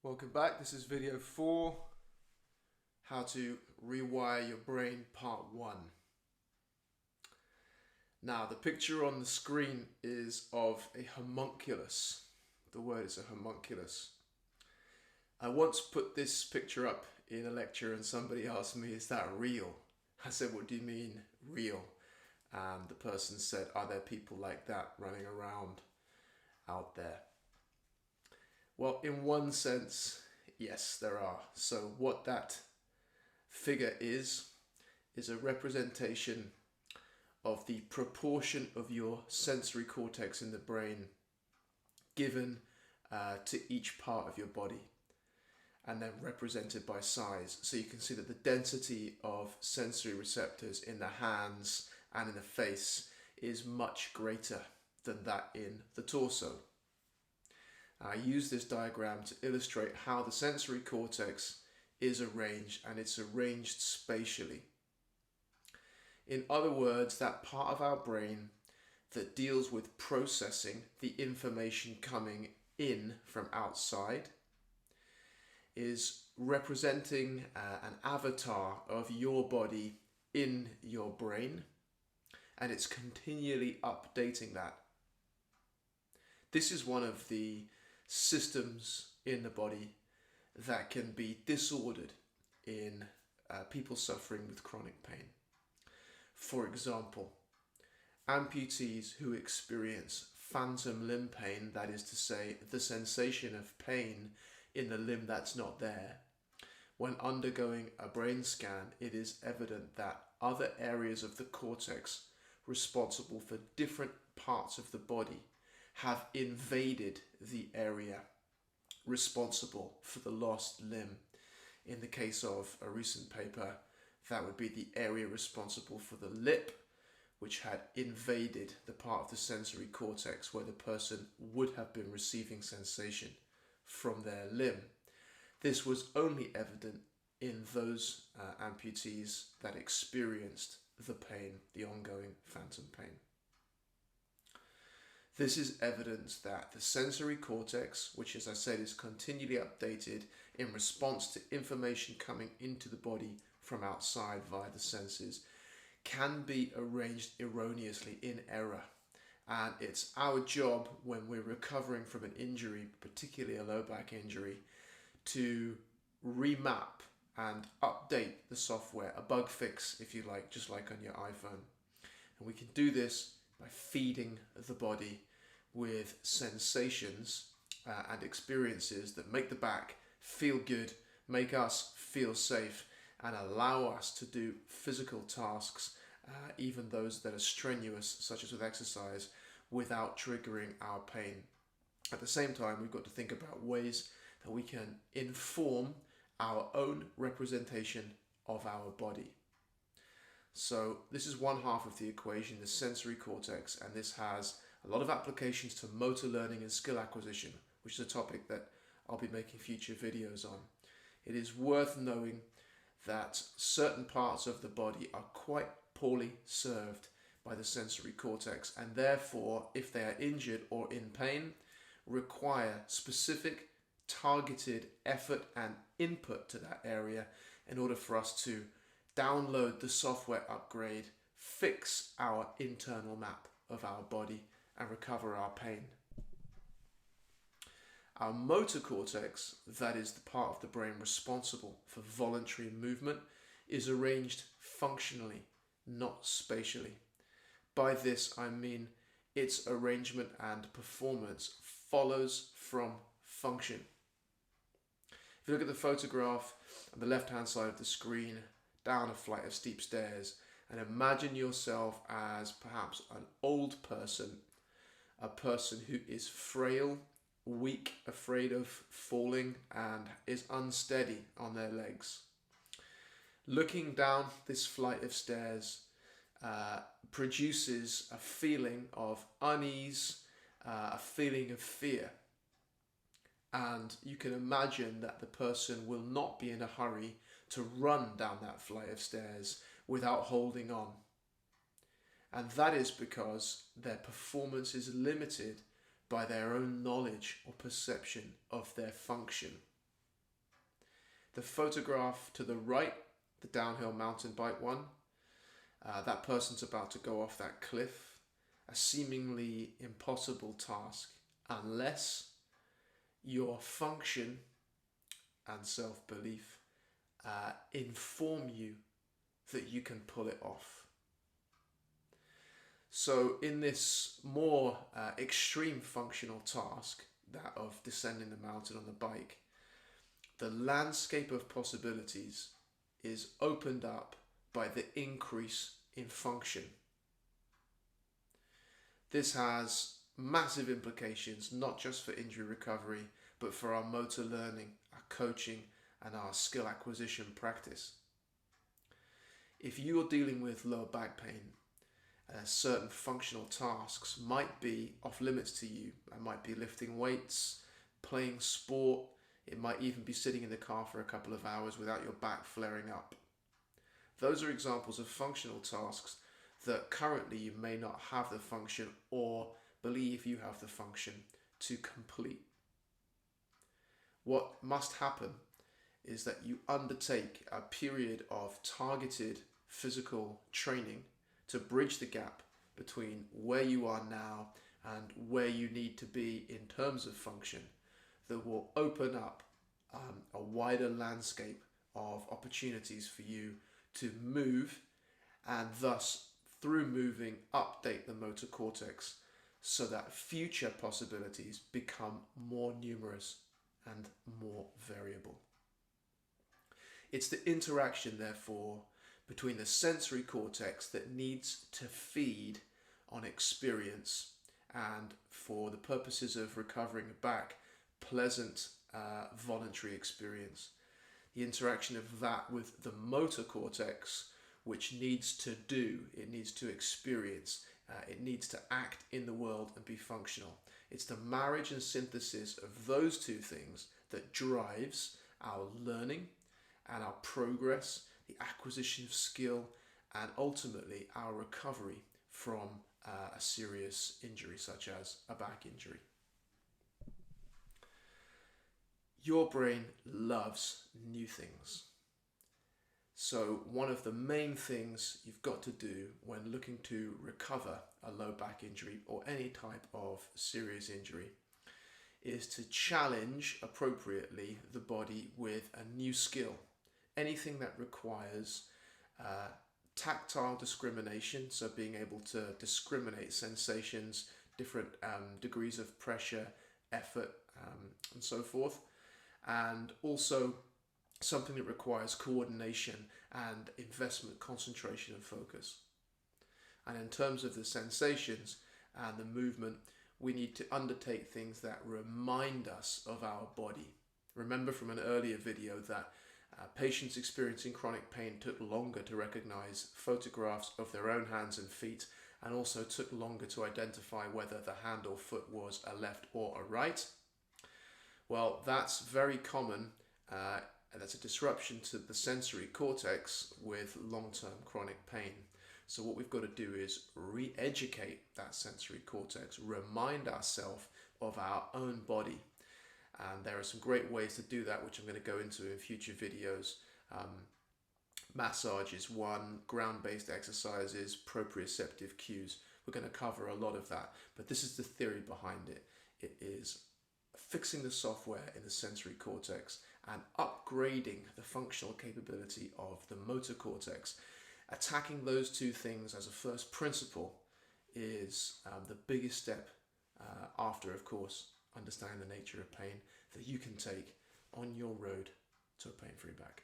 Welcome back. This is video 4, how to rewire your brain, part 1. Now, the picture on the screen is of a homunculus. The word is a homunculus. I once put this picture up in a lecture and somebody asked me, is that real? I said, what do you mean, real? And the person said, are there people like that running around out there? Well, in one sense, yes, there are. So what that figure is a representation of the proportion of your sensory cortex in the brain given to each part of your body, and then represented by size. So you can see that the density of sensory receptors in the hands and in the face is much greater than that in the torso. I use this diagram to illustrate how the sensory cortex is arranged, and it's arranged spatially. In other words, that part of our brain that deals with processing the information coming in from outside is representing an avatar of your body in your brain, and it's continually updating that. This is one of the systems in the body that can be disordered in people suffering with chronic pain. For example, amputees who experience phantom limb pain, that is to say, the sensation of pain in the limb that's not there. When undergoing a brain scan, it is evident that other areas of the cortex responsible for different parts of the body have invaded the area responsible for the lost limb. In the case of a recent paper, that would be the area responsible for the lip, which had invaded the part of the sensory cortex where the person would have been receiving sensation from their limb. This was only evident in those amputees that experienced the pain, the ongoing phantom pain. This is evidence that the sensory cortex, which as I said is continually updated in response to information coming into the body from outside via the senses, can be arranged erroneously in error. And it's our job when we're recovering from an injury, particularly a low back injury, to remap and update the software, a bug fix if you like, just like on your iPhone. And we can do this by feeding the body with sensations and experiences that make the back feel good, make us feel safe, and allow us to do physical tasks, even those that are strenuous, such as with exercise, without triggering our pain. At the same time, we've got to think about ways that we can inform our own representation of our body. So this is one half of the equation, the sensory cortex, and this has a lot of applications to motor learning and skill acquisition, which is a topic that I'll be making future videos on. It is worth knowing that certain parts of the body are quite poorly served by the sensory cortex, and therefore, if they are injured or in pain, require specific targeted effort and input to that area in order for us to download the software upgrade, fix our internal map of our body, and recover our pain. Our motor cortex, that is the part of the brain responsible for voluntary movement, is arranged functionally, not spatially. By this I mean its arrangement and performance follows from function. If you look at the photograph on the left-hand side of the screen, down a flight of steep stairs, and imagine yourself as perhaps an old person, a person who is frail, weak, afraid of falling, and is unsteady on their legs. Looking down this flight of stairs produces a feeling of unease, a feeling of fear. And you can imagine that the person will not be in a hurry to run down that flight of stairs without holding on. And that is because their performance is limited by their own knowledge or perception of their function. The photograph to the right, the downhill mountain bike one, that person's about to go off that cliff, a seemingly impossible task, unless your function and self-belief inform you that you can pull it off. So in this more extreme functional task, that of descending the mountain on the bike, the landscape of possibilities is opened up by the increase in function. This has massive implications, not just for injury recovery, but for our motor learning, our coaching, and our skill acquisition practice. If you're dealing with lower back pain, certain functional tasks might be off limits to you. That might be lifting weights, playing sport. It might even be sitting in the car for a couple of hours without your back flaring up. Those are examples of functional tasks that currently you may not have the function or believe you have the function to complete. What must happen is that you undertake a period of targeted physical training to bridge the gap between where you are now and where you need to be in terms of function, that will open up a wider landscape of opportunities for you to move, and thus through moving update the motor cortex so that future possibilities become more numerous and more variable. It's the interaction, therefore, between the sensory cortex that needs to feed on experience and, for the purposes of recovering back, pleasant voluntary experience. The interaction of that with the motor cortex, which needs to do, it needs to experience, it needs to act in the world and be functional. It's the marriage and synthesis of those two things that drives our learning and our progress, the acquisition of skill, and ultimately our recovery from a serious injury such as a back injury. Your brain loves new things. So one of the main things you've got to do when looking to recover a low back injury or any type of serious injury is to challenge appropriately the body with a new skill. Anything that requires tactile discrimination, so being able to discriminate sensations, different degrees of pressure, effort, and so forth. And also something that requires coordination and investment, concentration and focus. And in terms of the sensations and the movement, we need to undertake things that remind us of our body. Remember from an earlier video that patients experiencing chronic pain took longer to recognize photographs of their own hands and feet, and also took longer to identify whether the hand or foot was a left or a right. Well, that's very common. That's a disruption to the sensory cortex with long-term chronic pain. So what we've got to do is re-educate that sensory cortex, remind ourselves of our own body. And there are some great ways to do that, which I'm going to go into in future videos. Massage is one, ground-based exercises, proprioceptive cues. We're going to cover a lot of that, but this is the theory behind it. It is fixing the software in the sensory cortex and upgrading the functional capability of the motor cortex. Attacking those two things as a first principle is the biggest step after, of course, understanding the nature of pain that you can take on your road to a pain-free back.